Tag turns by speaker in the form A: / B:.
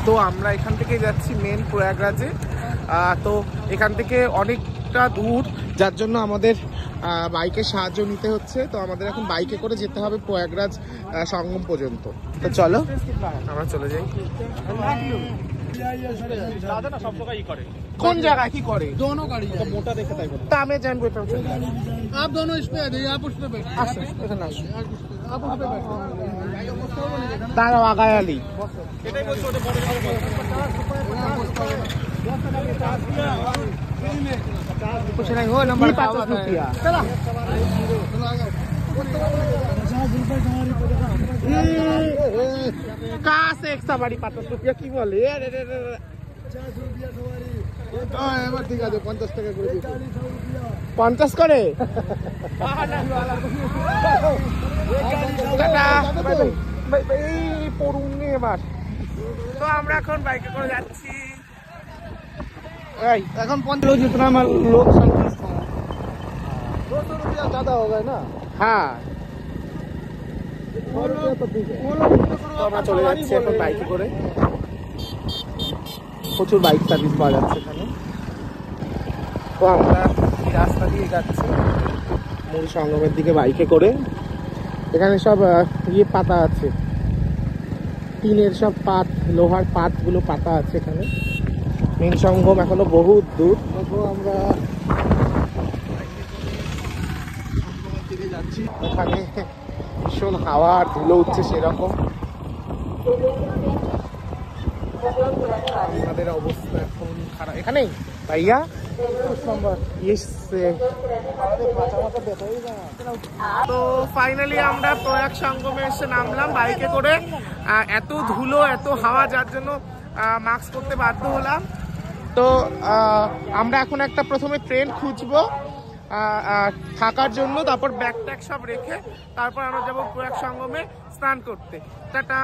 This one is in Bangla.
A: তো আমরা এখান থেকে যাচ্ছি মেন প্রয়াগরাজে। তো এখান থেকে অনেকটা দূর, যার জন্য আমাদের বাইকের সাহায্য নিতে হচ্ছে। তো আমাদের এখন বাইকে করে যেতে হবে প্রয়াগরাজ সঙ্গম পর্যন্ত। তো চলো আমরা চলে যাই। কোন জায়গায় কি করে?
B: दोनों गाड़ी है।
A: মোটা দেখে তাই বলে। তা আমি জানবো এটা।
B: आप दोनों इस पे आ जाइए, आप उस पे बैठिए।
A: আসো এখানে আসো।
B: आप उस पे बैठिए।
A: দাঁড়াও আগায় আলি। कुछ नहीं हो नंबर 50 रुपया। चला कहाँ से एक सवारी 50 रुपया की बोले?
B: ठीक है 50 টাকা করে দিই।
A: 50 করে? পড়ুনি এবার। তো আমরা এখন বাইকে করে যাচ্ছি।
B: এখন 50 जितना मैं लोग संतुष्ट हूँ। 200 रुपया ज्यादा हो गए ना।
A: হ্যাঁ,
B: 100 रुपया तो ठीक है।
A: তো আমরা চলে যাচ্ছি এখন বাইকে করে। প্রচুর বাইক সার্ভিস পাওয়া যাচ্ছে এখানে। তো আমরা এই রাস্তা দিয়ে যাচ্ছি মূল সঙ্গমের দিকে বাইকে করে। এখানে সব ইয়ে পাতা আছে, টিনের সব পাত, লোহার পাতগুলো পাতা আছে এখানে। মেন সঙ্গম এখনো বহুত দূর।
B: দেখো আমরা দিকে যাচ্ছি।
A: এখানে ভীষণ হাওয়া আর ধুলো উঠছে সেরকম। আমাদের অবস্থা এখন খারাপ। এখানেই ভাইয়া তো ফাইনালি আমরা প্রয়াগ সঙ্গমে এসে নামলাম বাইকে করে। এত ধুলো এত হাওয়া, যার জন্য মাস্ক করতে বাধ্য হলাম। তো আমরা এখন একটা প্রথমে ট্রেন খুঁজবো থাকার জন্য, তারপর ব্যাগ ট্যাগ সব রেখে তারপর আমরা যাবো প্রয়াগ সঙ্গমে স্নান করতে। টাটা।